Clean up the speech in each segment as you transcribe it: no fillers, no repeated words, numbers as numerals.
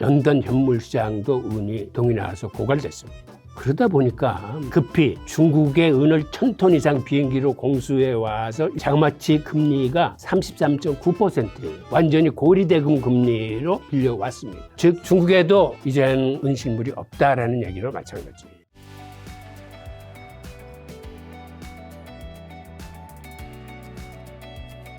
런던 현물시장도 은이 동이 나와서 고갈됐습니다. 그러다 보니까 급히 중국의 은을 1000톤 이상 비행기로 공수해 와서 장마치 금리가 33.9%예요. 완전히 고리대금 금리로 빌려왔습니다. 즉 중국에도 이젠 은실물이 없다라는 얘기로 마찬가지예요.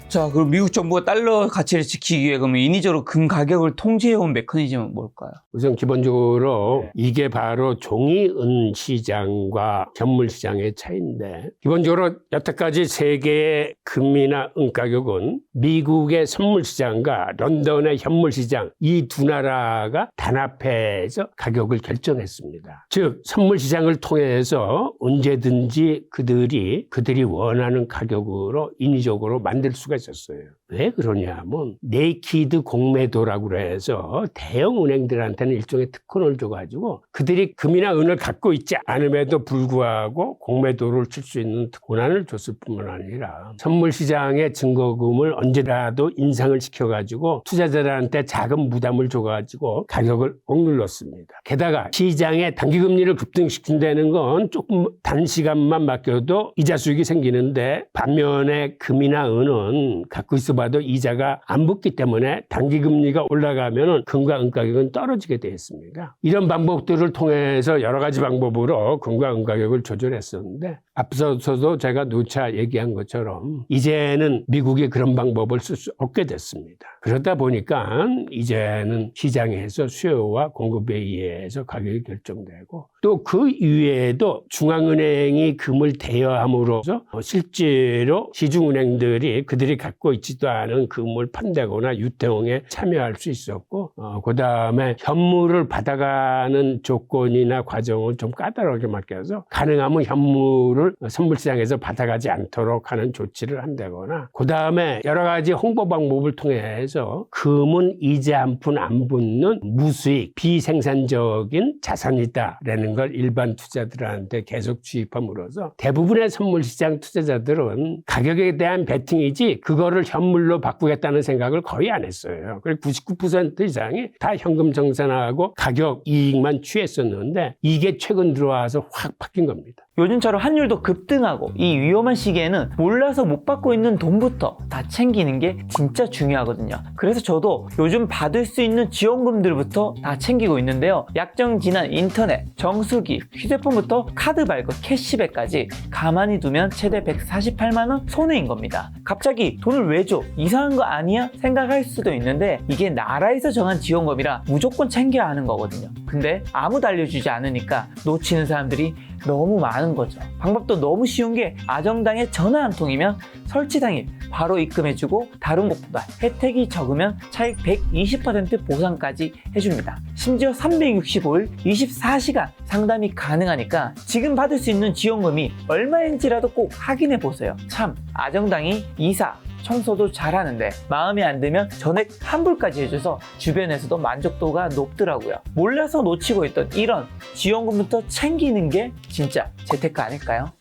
자, 그럼 미국 정부가 달러 가치를 지키기 위해 그러면 인위적으로 금 가격을 통제해온 메커니즘은 뭘까요? 우선 기본적으로 이게 바로 종이은 시장과 현물 시장의 차이인데, 기본적으로 여태까지 세계의 금이나 은 가격은 미국의 선물 시장과 런던의 현물 시장, 이 두 나라가 단합해서 가격을 결정했습니다. 즉 선물 시장을 통해서 언제든지 그들이 원하는 가격으로 인위적으로 만들 수가 있었어요. 왜 그러냐면 네이키드 공매도라고 해서 대형 은행들한테는 일종의 특권을 줘가지고 그들이 금이나 은을 갖고 있지 않음에도 불구하고 공매도를 칠 수 있는 권한을 줬을 뿐만 아니라 선물 시장의 증거금을 언제라도 인상을 시켜가지고 투자자들한테 작은 부담을 줘가지고 가격을 억눌렀습니다. 게다가 시장에 단기금리를 급등시킨다는 건 조금 단시간만 맡겨도 이자 수익이 생기는데, 반면에 금이나 은은 갖고 있어봐도 이자가 안 붙기 때문에 단기금리가 올라가면 금과 은 가격은 떨어지게 되어 있습니다. 이런 방법들을 통해서 여러 가지 방법으로 금과 은 가격을 조절했었는데, 앞서서도 제가 누차 얘기한 것처럼 이제는 미국이 그런 방법을 쓸 수 없게 됐습니다. 그러다 보니까 이제는 시장에서 수요와 공급에 의해서 가격이 결정되고, 또 그 이외에도 중앙은행이 금을 대여함으로써 실제로 시중은행들이 그들이 갖고 있지도 않은 금을 판다거나 유통에 참여할 수 있었고, 그 다음에 현물을 받아가는 조건이나 과정을 좀 까다롭게 맡겨서 가능하면 현물을 선물시장에서 받아가지 않도록 하는 조치를 한다거나, 그 다음에 여러 가지 홍보 방법을 통해서 금은 이자 한 푼 안 붙는 무수익 비생산적인 자산이다라는 걸 일반 투자들한테 계속 주입함으로써 대부분의 선물시장 투자자들은 가격에 대한 베팅이지 그거를 현물로 바꾸겠다는 생각을 거의 안 했어요. 그리고 99% 이상이 다 현금 정산하고 가격 이익만 취했었는데, 이게 최근 들어와서 확 바뀐 겁니다. 요즘처럼 환율도 급등하고 이 위험한 시기에는 몰라서 못 받고 있는 돈부터 다 챙기는 게 진짜 중요하거든요. 그래서 저도 요즘 받을 수 있는 지원금들부터 다 챙기고 있는데요. 약정 지난 인터넷, 정수기, 휴대폰부터 카드 발급, 캐시백까지 가만히 두면 최대 148만원 손해인 겁니다. 갑자기 돈을 왜 줘? 이상한 거 아니야? 생각할 수도 있는데, 이게 나라에서 정한 지원금이라 무조건 챙겨야 하는 거거든요. 근데 아무도 알려주지 않으니까 놓치는 사람들이 너무 많은 거죠. 방법도 너무 쉬운 게, 아정당에 전화 한 통이면 설치 당일 바로 입금해주고, 다른 곳보다 혜택이 적으면 차익 120% 보상까지 해줍니다. 심지어 365일 24시간 상담이 가능하니까 지금 받을 수 있는 지원금이 얼마인지라도 꼭 확인해 보세요. 참, 아정당이 이사, 청소도 잘하는데 마음에 안 들면 전액 환불까지 해줘서 주변에서도 만족도가 높더라고요. 몰라서 놓치고 있던 이런 지원금부터 챙기는 게 진짜 재테크 아닐까요?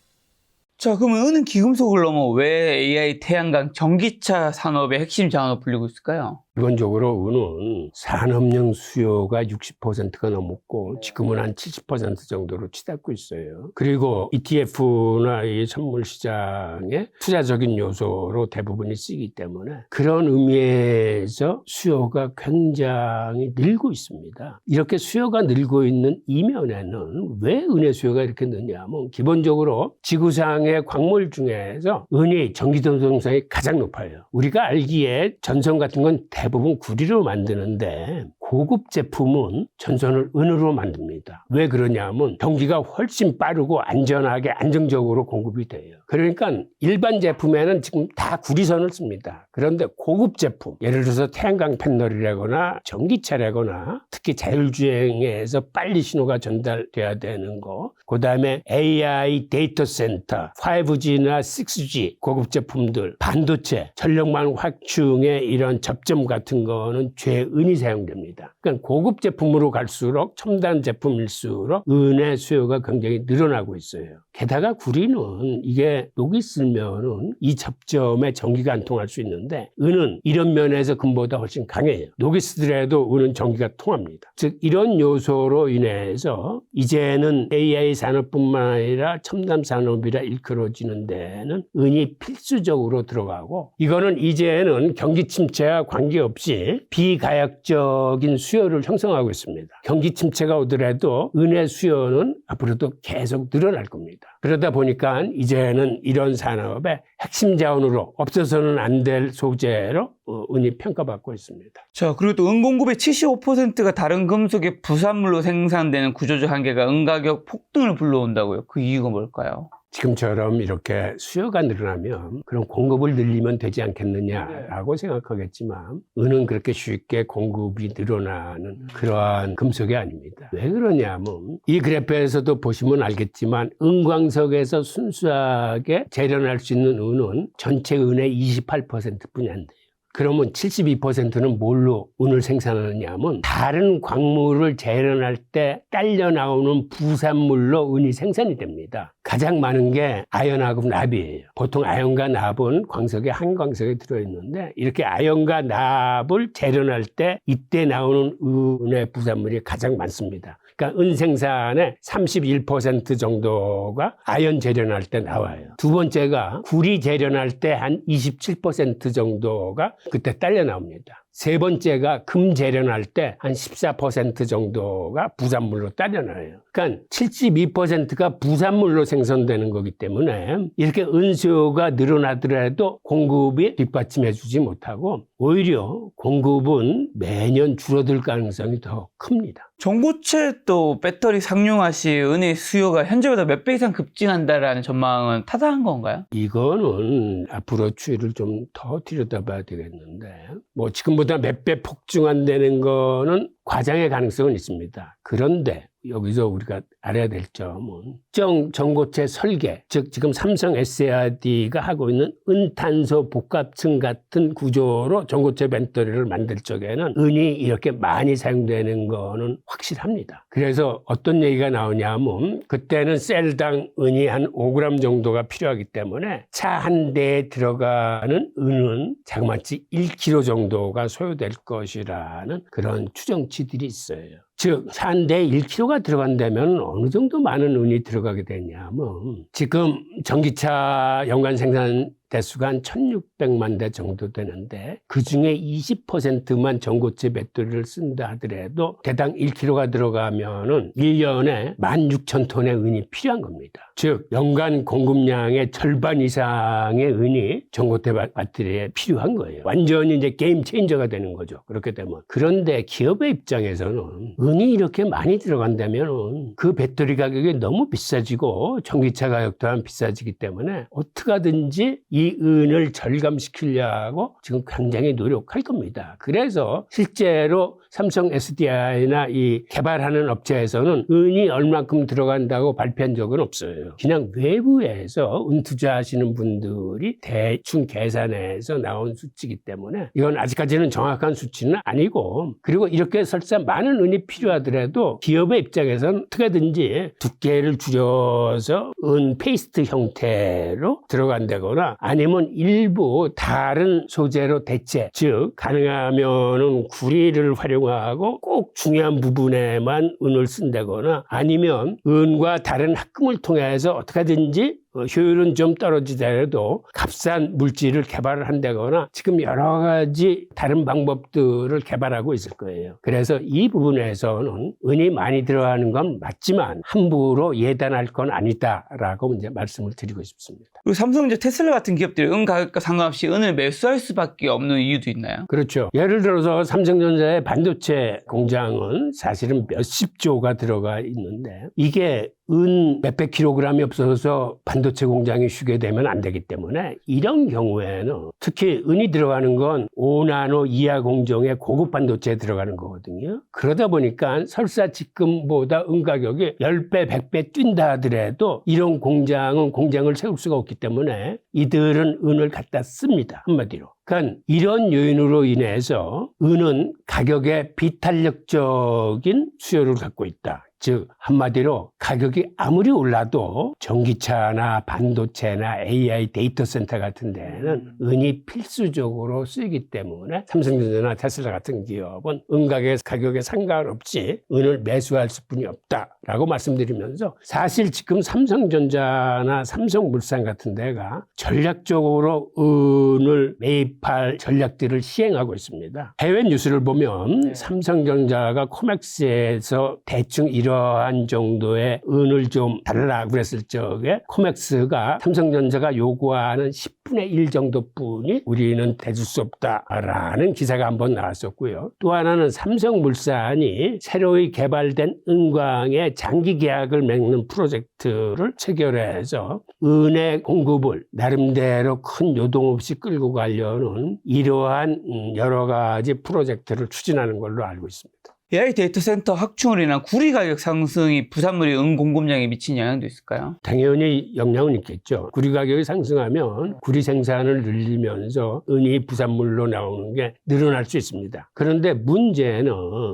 자, 그러면 은은 기금속을 넘어 왜 AI, 태양광, 전기차 산업의 핵심 자원으로 불리고 있을까요? 기본적으로 은은 산업용 수요가 60%가 넘었고 지금은 한 70% 정도로 치닫고 있어요. 그리고 ETF나 이 선물 시장의 투자적인 요소로 대부분이 쓰이기 때문에 그런 의미에서 수요가 굉장히 늘고 있습니다. 이렇게 수요가 늘고 있는 이면에는 왜 은의 수요가 이렇게 느냐면, 기본적으로 지구상의 광물 중에서 은이 전기전성성이 가장 높아요. 우리가 알기에 전선 같은 건 대부분 구리로 만드는데 고급 제품은 전선을 은으로 만듭니다. 왜 그러냐면 전기가 훨씬 빠르고 안전하게 안정적으로 공급이 돼요. 그러니까 일반 제품에는 지금 다 구리선을 씁니다. 그런데 고급 제품, 예를 들어서 태양광 패널이라거나 전기차라거나 특히 자율주행에서 빨리 신호가 전달돼야 되는 거, 그 다음에 AI 데이터 센터, 5G나 6G 고급 제품들, 반도체, 전력망 확충의 이런 접점 같은 거는 죄은이 사용됩니다. 그러니까 고급 제품으로 갈수록 첨단 제품일수록 은의 수요가 굉장히 늘어나고 있어요. 게다가 구리는 이게 녹이 쓸면은 이 접점에 전기가 안 통할 수 있는데, 은은 이런 면에서 금보다 훨씬 강해요. 녹이 쓰더라도 은은 전기가 통합니다. 겁니다. 즉 이런 요소로 인해서 이제는 AI 산업뿐만 아니라 첨단 산업이라 일컬어지는 데는 은이 필수적으로 들어가고, 이거는 이제는 경기 침체와 관계없이 비가역적인 수요를 형성하고 있습니다. 경기 침체가 오더라도 은의 수요는 앞으로도 계속 늘어날 겁니다. 그러다 보니까 이제는 이런 산업의 핵심 자원으로 없어서는 안 될 소재로 은이 평가받고 있습니다. 자, 그리고 또 은 공급의 75%가 다른 금속의 부산물로 생산되는 구조적 한계가 은 가격 폭등을 불러온다고요. 그 이유가 뭘까요? 지금처럼 이렇게 수요가 늘어나면 그럼 공급을 늘리면 되지 않겠느냐라고 생각하겠지만, 은은 그렇게 쉽게 공급이 늘어나는 그러한 금속이 아닙니다. 왜 그러냐면 이 그래프에서도 보시면 알겠지만 은광석에서 순수하게 재련할 수 있는 은은 전체 은의 28%뿐이 안 돼요. 그러면 72%는 뭘로 은을 생산하느냐 하면 다른 광물을 재련할 때 딸려 나오는 부산물로 은이 생산이 됩니다. 가장 많은 게 아연하고 납이에요. 보통 아연과 납은 광석에 한 광석에 들어있는데, 이렇게 아연과 납을 재련할 때 이때 나오는 은의 부산물이 가장 많습니다. 그러니까 은 생산의 31% 정도가 아연 재련할 때 나와요. 두 번째가 구리 재련할 때 한 27% 정도가 그때 딸려 나옵니다. 세 번째가 금 재련할 때 한 14% 정도가 부산물로 딸려 나와요. 그러니까 72%가 부산물로 생산되는 거기 때문에 이렇게 은수요가 늘어나더라도 공급이 뒷받침해 주지 못하고 오히려 공급은 매년 줄어들 가능성이 더 큽니다. 전고체 또 배터리 상용화 시 은의 수요가 현재보다 몇 배 이상 급증한다라는 전망은 타당한 건가요? 이거는 앞으로 추이를 좀 더 들여다봐야 되겠는데, 뭐 지금보다 몇 배 폭증한다는 거는 과장의 가능성은 있습니다. 그런데 여기서 우리가 알아야 될 점은 특정 전고체 설계, 즉 지금 삼성 SARD가 하고 있는 은탄소 복합층 같은 구조로 전고체 배터리를 만들 적에는 은이 이렇게 많이 사용되는 거는 확실합니다. 그래서 어떤 얘기가 나오냐면 그때는 셀당 은이 한 5g 정도가 필요하기 때문에 차 한 대에 들어가는 은은 자그마치 1kg 정도가 소요될 것이라는 그런 추정치들이 있어요. 즉, 한 대에 1kg가 들어간다면 어느 정도 많은 은이 들어가게 되냐면, 지금 전기차 연간 생산 대수가 한 1600만 대 정도 되는데 그 중에 20%만 전고체 배터리를 쓴다 하더라도 대당 1kg가 들어가면은 1년에 16,000톤의 은이 필요한 겁니다. 즉 연간 공급량의 절반 이상의 은이 전고체 배터리에 필요한 거예요. 완전히 이제 게임 체인저가 되는 거죠. 그렇게 되면. 그런데 기업의 입장에서는 은이 이렇게 많이 들어간다면 그 배터리 가격이 너무 비싸지고 전기차 가격 또한 비싸지기 때문에 어떻게 하든지 이 은을 절감시키려고 지금 굉장히 노력할 겁니다. 그래서 실제로 삼성 SDI나 이 개발하는 업체에서는 은이 얼만큼 들어간다고 발표한 적은 없어요. 그냥 외부에서 은 투자하시는 분들이 대충 계산해서 나온 수치이기 때문에 이건 아직까지는 정확한 수치는 아니고, 그리고 이렇게 설사 많은 은이 필요하더라도 기업의 입장에서는 어떻게든지 두께를 줄여서 은 페이스트 형태로 들어간다거나 아니면 일부 다른 소재로 대체, 즉 가능하면은 구리를 활용하고 꼭 중요한 부분에만 은을 쓴다거나 아니면 은과 다른 합금을 통해서 어떻게든지 효율은 좀 떨어지더라도 값싼 물질을 개발을 한다거나 지금 여러 가지 다른 방법들을 개발하고 있을 거예요. 그래서 이 부분에서는 은이 많이 들어가는 건 맞지만 함부로 예단할 건 아니다라고 이제 말씀을 드리고 싶습니다. 그리고 삼성전자, 테슬라 같은 기업들이 은 가격과 상관없이 은을 매수할 수밖에 없는 이유도 있나요? 그렇죠. 예를 들어서 삼성전자의 반도체 공장은 사실은 몇십 조가 들어가 있는데 이게 은 몇백 킬로그램이 없어서 반도체 공장이 쉬게 되면 안 되기 때문에 이런 경우에는 특히 은이 들어가는 건 5나노 이하 공정의 고급 반도체에 들어가는 거거든요. 그러다 보니까 설사 지금보다 은 가격이 10배, 100배 뛴다 하더라도 이런 공장은 공장을 세울 수가 없기 때문에 이들은 은을 갖다 씁니다. 한마디로. 그러니까 이런 요인으로 인해서 은은 가격에 비탄력적인 수요를 갖고 있다. 즉 한마디로 가격이 아무리 올라도 전기차나 반도체나 AI 데이터 센터 같은 데는 은이 필수적으로 쓰이기 때문에 삼성전자나 테슬라 같은 기업은 은 가격에 상관없이 은을 매수할 수뿐이 없다라고 말씀드리면서 사실 지금 삼성전자나 삼성물산 같은 데가 전략적으로 은을 매입할 전략들을 시행하고 있습니다. 해외 뉴스를 보면 삼성전자가 코맥스에서 대충 이러한 정도의 은을 좀 달라 그랬을 적에 코맥스가 삼성전자가 요구하는 10분의 1 정도뿐이 우리는 대줄 수 없다라는 기사가 한번 나왔었고요. 또 하나는 삼성물산이 새로이 개발된 은광의 장기 계약을 맺는 프로젝트를 체결해서 은의 공급을 나름대로 큰 요동 없이 끌고 가려는 이러한 여러 가지 프로젝트를 추진하는 걸로 알고 있습니다. AI 데이터 센터 확충으로 인한 구리 가격 상승이 부산물의 은 공급량에 미친 영향도 있을까요? 당연히 영향은 있겠죠. 구리 가격이 상승하면 구리 생산을 늘리면서 은이 부산물로 나오는 게 늘어날 수 있습니다. 그런데 문제는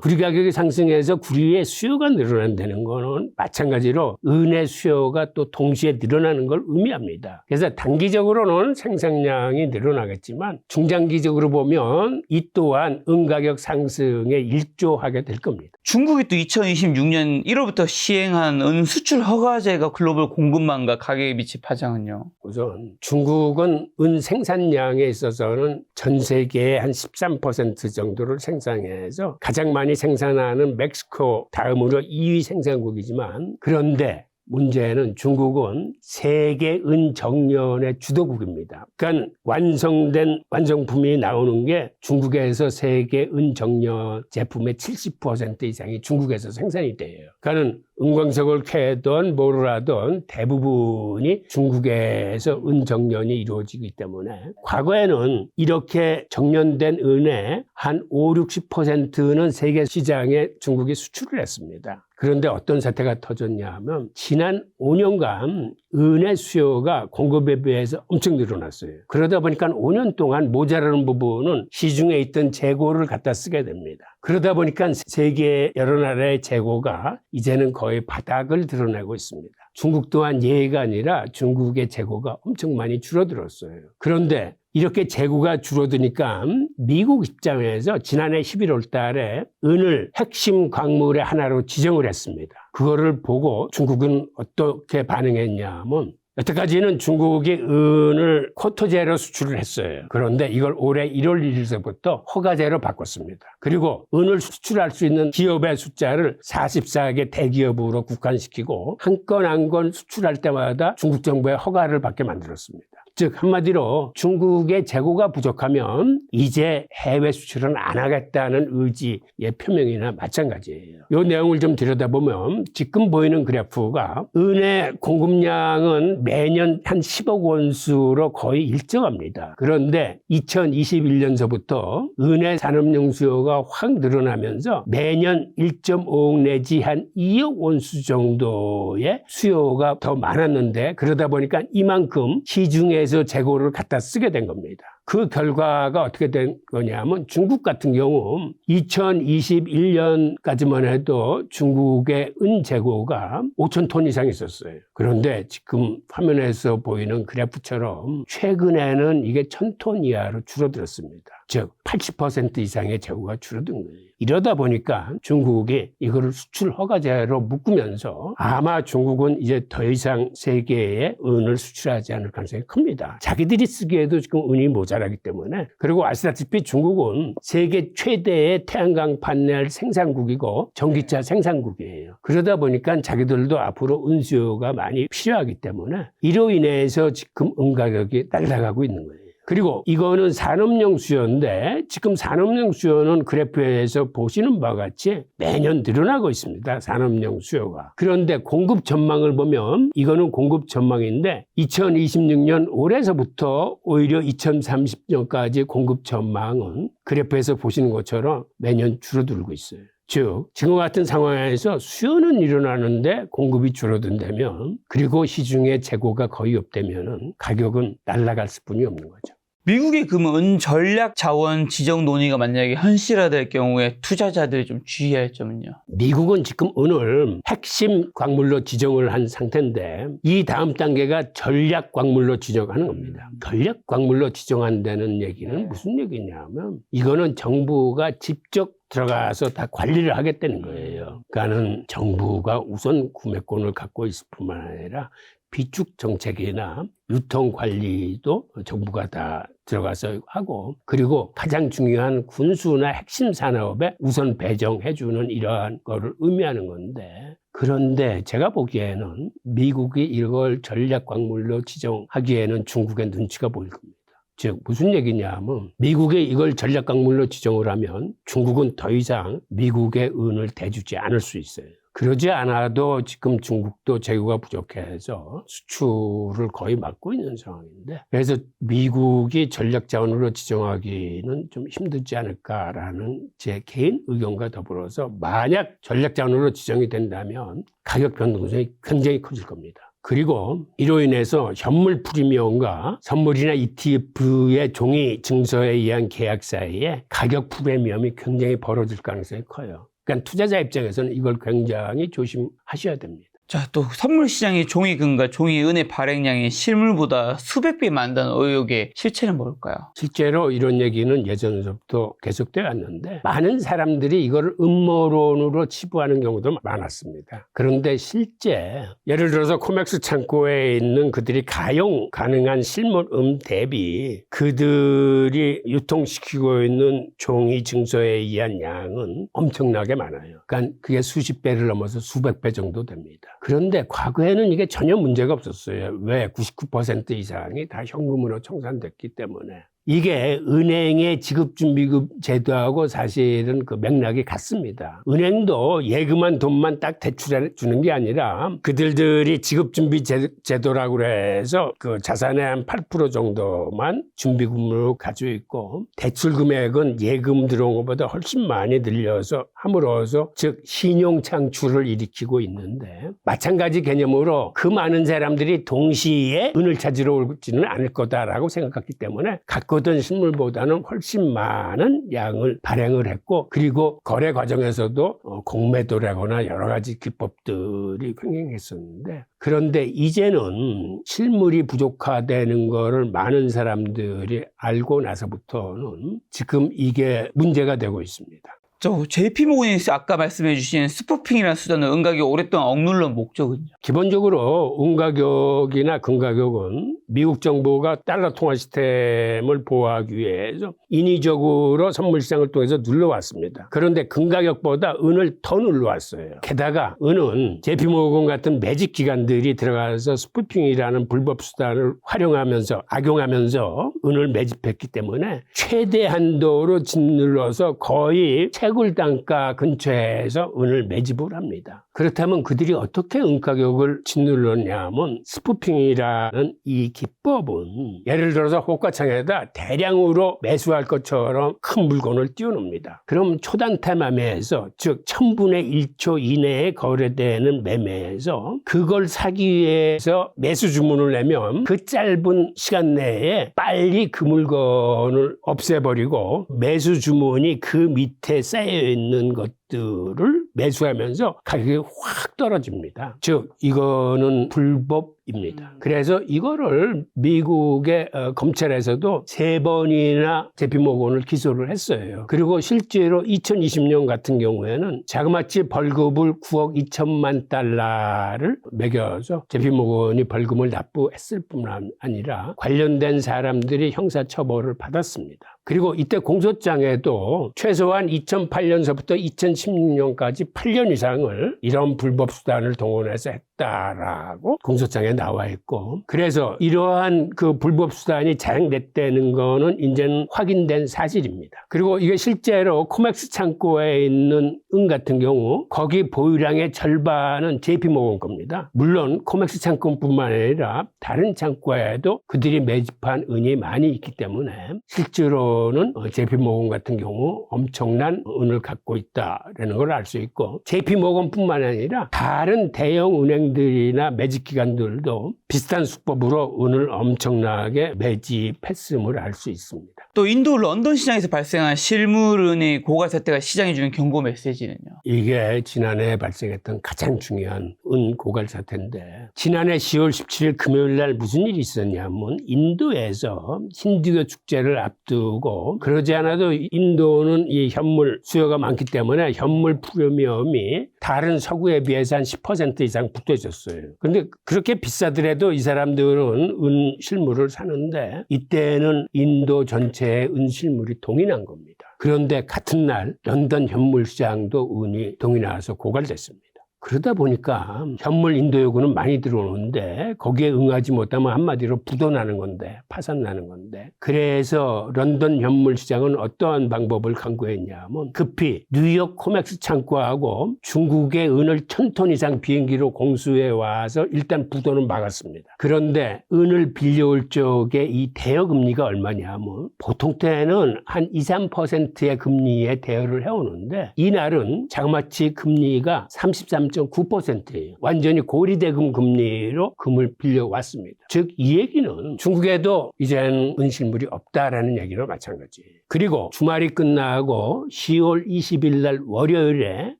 구리 가격이 상승해서 구리의 수요가 늘어난다는 거는 마찬가지로 은의 수요가 또 동시에 늘어나는 걸 의미합니다. 그래서 단기적으로는 생산량이 늘어나겠지만 중장기적으로 보면 이 또한 은 가격 상승에 일조하게 될 겁니다. 중국이 또 2026년 1월부터 시행한 은 수출 허가제가 글로벌 공급망과 가격에 미칠 파장은요? 우선 중국은 은 생산량에 있어서는 전 세계의 한 13% 정도를 생산해서 가장 많이 생산하는 멕시코 다음으로 2위 생산국이지만 그런데 문제는 중국은 세계 은 정년의 주도국입니다. 그러니까 완성된 완성품이 나오는 게 중국에서 세계 은 정년 제품의 70% 이상이 중국에서 생산이 돼요. 그러니까 은광석을 캐던 뭐를 하던 대부분이 중국에서 은 정년이 이루어지기 때문에 과거에는 이렇게 정년된 은의 한 5, 60%는 세계 시장에 중국이 수출을 했습니다. 그런데 어떤 사태가 터졌냐 하면 지난 5년간 은의 수요가 공급에 비해서 엄청 늘어났어요. 그러다 보니까 5년 동안 모자라는 부분은 시중에 있던 재고를 갖다 쓰게 됩니다. 그러다 보니까 세계 여러 나라의 재고가 이제는 거의 바닥을 드러내고 있습니다. 중국 또한 예외가 아니라 중국의 재고가 엄청 많이 줄어들었어요. 그런데 이렇게 재고가 줄어드니까 미국 입장에서 지난해 11월 달에 은을 핵심 광물의 하나로 지정을 했습니다. 그거를 보고 중국은 어떻게 반응했냐 하면 여태까지는 중국이 은을 쿼터제로 수출을 했어요. 그런데 이걸 올해 1월 1일서부터 허가제로 바꿨습니다. 그리고 은을 수출할 수 있는 기업의 숫자를 44개 대기업으로 국한시키고 한 건 한 건 수출할 때마다 중국 정부의 허가를 받게 만들었습니다. 즉 한마디로 중국의 재고가 부족하면 이제 해외 수출은 안 하겠다는 의지의 표명이나 마찬가지예요. 이 내용을 좀 들여다보면 지금 보이는 그래프가 은의 공급량은 매년 한 10억 원수로 거의 일정합니다. 그런데 2021년서부터 은의 산업용 수요가 확 늘어나면서 매년 1.5억 내지 한 2억 원수 정도의 수요가 더 많았는데 그러다 보니까 이만큼 시중에서 재고를 갖다 쓰게 된 겁니다. 그 결과가 어떻게 된 거냐면 중국 같은 경우 2021년까지만 해도 중국의 은 재고가 5천 톤 이상 있었어요. 그런데 지금 화면에서 보이는 그래프처럼 최근에는 이게 1,000톤 이하로 줄어들었습니다. 즉 80% 이상의 재고가 줄어든 거예요. 이러다 보니까 중국이 이거를 수출 허가제로 묶으면서 아마 중국은 이제 더 이상 세계에 은을 수출하지 않을 가능성이 큽니다. 자기들이 쓰기에도 지금 은이 모자라기 때문에. 그리고 아시다시피 중국은 세계 최대의 태양광 판넬 생산국이고 전기차 생산국이에요. 그러다 보니까 자기들도 앞으로 은 수요가 많이 필요하기 때문에 이로 인해서 지금 은 가격이 날아가고 있는 거예요. 그리고 이거는 산업용 수요인데 지금 산업용 수요는 그래프에서 보시는 바와 같이 매년 늘어나고 있습니다. 산업용 수요가. 그런데 공급 전망을 보면 이거는 공급 전망인데 2026년 올해서부터 오히려 2030년까지 공급 전망은 그래프에서 보시는 것처럼 매년 줄어들고 있어요. 즉 지금 같은 상황에서 수요는 일어나는데 공급이 줄어든다면 그리고 시중에 재고가 거의 없다면 가격은 날아갈 수뿐이 없는 거죠. 미국의 그러면 은 전략 자원 지정 논의가 만약에 현실화될 경우에 투자자들이 좀 주의할 점은요? 미국은 지금 은을 핵심 광물로 지정을 한 상태인데 이 다음 단계가 전략 광물로 지정하는 겁니다. 전략 광물로 지정한다는 얘기는 무슨 얘기냐면 이거는 정부가 직접 들어가서 다 관리를 하겠다는 거예요. 그러니까는 정부가 우선 구매권을 갖고 있을 뿐만 아니라 비축 정책이나 유통 관리도 정부가 다 들어가서 하고, 그리고 가장 중요한 군수나 핵심 산업에 우선 배정해주는 이러한 거를 의미하는 건데, 그런데 제가 보기에는 미국이 이걸 전략 광물로 지정하기에는 중국의 눈치가 보일 겁니다. 즉 무슨 얘기냐면 미국이 이걸 전략 광물로 지정을 하면 중국은 더 이상 미국의 은을 대주지 않을 수 있어요. 그러지 않아도 지금 중국도 재고가 부족해서 수출을 거의 막고 있는 상황인데, 그래서 미국이 전략 자원으로 지정하기는 좀 힘들지 않을까라는 제 개인 의견과 더불어서 만약 전략 자원으로 지정이 된다면 가격 변동성이 굉장히 커질 겁니다. 그리고 이로 인해서 현물 프리미엄과 선물이나 ETF의 종이 증서에 의한 계약 사이에 가격 프리미엄이 굉장히 벌어질 가능성이 커요. 그러니까 투자자 입장에서는 이걸 굉장히 조심하셔야 됩니다. 자, 또 선물 시장의 종이금과 종이은의 발행량이 실물보다 수백 배 많다는 의혹의 실체는 뭘까요? 실제로 이런 얘기는 예전부터 계속되어 왔는데 많은 사람들이 이걸 음모론으로 치부하는 경우도 많았습니다. 그런데 실제 예를 들어서 코맥스 창고에 있는 그들이 가용 가능한 실물음 대비 그들이 유통시키고 있는 종이 증서에 의한 양은 엄청나게 많아요. 그러니까 그게 수십 배를 넘어서 수백 배 정도 됩니다. 그런데 과거에는 이게 전혀 문제가 없었어요. 왜? 99% 이상이 다 현금으로 청산됐기 때문에. 이게 은행의 지급준비금 제도하고 사실은 그 맥락이 같습니다. 은행도 예금한 돈만 딱 대출해 주는 게 아니라 그들이 지급준비 제도라고 해서 그 자산의 한 8% 정도만 준비금으로 가지고 있고 대출 금액은 예금 들어온 것보다 훨씬 많이 늘려서 함으로써 즉 신용 창출을 일으키고 있는데, 마찬가지 개념으로 그 많은 사람들이 동시에 은을 찾으러 오지는 않을 거다라고 생각했기 때문에 갖고 있던 실물보다는 훨씬 많은 양을 발행을 했고, 그리고 거래 과정에서도 공매도라거나 여러 가지 기법들이 횡행했었는데, 그런데 이제는 실물이 부족화되는 거를 많은 사람들이 알고 나서부터는 지금 이게 문제가 되고 있습니다. 저 JP모건이 아까 말씀해 주신 스푸핑이라는 수단을 은가격이 오랫동안 억눌러 목적은요? 기본적으로 은가격이나 금가격은 미국 정부가 달러 통화 시스템을 보호하기 위해서 인위적으로 선물 시장을 통해서 눌러왔습니다. 그런데 금가격보다 은을 더 눌러왔어요. 게다가 은은 JP모건 같은 매집 기관들이 들어가서 스푸핑이라는 불법 수단을 활용하면서 악용하면서 은을 매집했기 때문에 최대 한도로 짓눌러서 거의 채굴 단가 근처에서 은을 매집을 합니다. 그렇다면 그들이 어떻게 은가격을 짓눌렀냐면 스푸핑이라는 이 기법은 예를 들어서 호가창에다 대량으로 매수할 것처럼 큰 물건을 띄워놓습니다. 그럼 초단타 매매에서 즉 1000분의 1초 이내에 거래되는 매매에서 그걸 사기 위해서 매수 주문을 내면 그 짧은 시간 내에 빨리 그 물건을 없애버리고 매수 주문이 그 밑에 쌓여있는 것들을 매수하면서 가격이 확 떨어집니다. 즉 이거는 불법입니다. 그래서 이거를 미국의 검찰에서도 3번이나 JP모건을 기소를 했어요. 그리고 실제로 2020년 같은 경우에는 자그마치 벌금을 9억 2천만 달러를 매겨서 JP모건이 벌금을 납부했을 뿐만 아니라 관련된 사람들이 형사처벌을 받았습니다. 그리고 이때 공소장에도 최소한 2008년서부터 2016년까지 8년 이상을 이런 불법 수단을 동원해서 했다라고 공소장에 나와 있고, 그래서 이러한 그 불법 수단이 자행됐다는 거는 이제는 확인된 사실입니다. 그리고 이게 실제로 코맥스 창고에 있는 은 같은 경우 거기 보유량의 절반은 JP모건 겁니다. 물론 코맥스 창고뿐만 아니라 다른 창고에도 그들이 매집한 은이 많이 있기 때문에 실제로는 JP모건 같은 경우 엄청난 은을 갖고 있다라는 걸 알 수 있고, JP모건뿐만 아니라 다른 대형 은행 은행들이나 매집기관들도 비슷한 수법으로 은을 엄청나게 매집했음을 알 수 있습니다. 또 인도 런던 시장에서 발생한 실물은의 고갈 사태가 시장에 주는 경고 메시지는요? 이게 지난해 발생했던 가장 중요한 은 고갈 사태인데, 지난해 10월 17일 금요일 날 무슨 일이 있었냐면 인도에서 힌두교 축제를 앞두고, 그러지 않아도 인도는 이 현물 수요가 많기 때문에 현물 프리미엄이 다른 서구에 비해서 한 10% 이상 붙어졌어요. 근데 그렇게 비싸더라도 이 사람들은 은 실물을 사는데, 이때는 인도 전체의 은 실물이 동이 난 겁니다. 그런데 같은 날 런던 현물 시장도 은이 동이 나와서 고갈됐습니다. 그러다 보니까 현물 인도 요구는 많이 들어오는데 거기에 응하지 못하면 한마디로 부도나는 건데, 파산나는 건데, 그래서 런던 현물 시장은 어떠한 방법을 강구했냐면 급히 뉴욕 코맥스 창구하고 중국의 은을 1000톤 이상 비행기로 공수해 와서 일단 부도는 막았습니다. 그런데 은을 빌려올 적에 이 대여 금리가 얼마냐면 보통 때는 한 2, 3%의 금리에 대여를 해오는데, 이날은 장마치 금리가 33.9%예요. 완전히 고리대금 금리로 금을 빌려왔습니다. 즉 이 얘기는 중국에도 이제는 은실물이 없다라는 얘기로 마찬가지예요. 그리고 주말이 끝나고 10월 20일 날 월요일에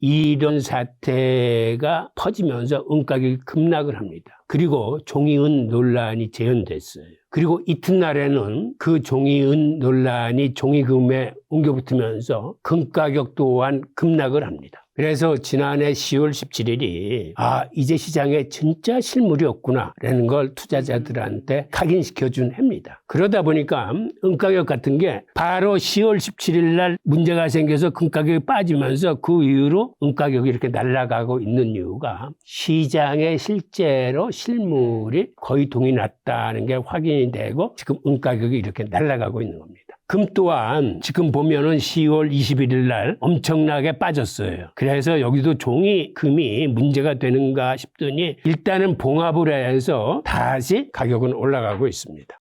이런 사태가 퍼지면서 은 가격이 급락을 합니다. 그리고 종이은 논란이 재현됐어요. 그리고 이튿날에는 그 종이은 논란이 종이금에 옮겨붙으면서 금 가격 또한 급락을 합니다. 그래서 지난해 10월 17일이 이제 시장에 진짜 실물이 없구나 라는 걸 투자자들한테 각인시켜준 해입니다. 그러다 보니까 은가격 같은 게 바로 10월 17일 날 문제가 생겨서 금가격이 빠지면서 그 이후로 은가격이 이렇게 날아가고 있는 이유가 시장에 실제로 실물이 거의 동이 났다는 게 확인이 되고 지금 은가격이 이렇게 날아가고 있는 겁니다. 금 또한 지금 보면은 10월 21일 날 엄청나게 빠졌어요. 그래서 여기도 종이금이 문제가 되는가 싶더니 일단은 봉합을 해서 다시 가격은 올라가고 있습니다.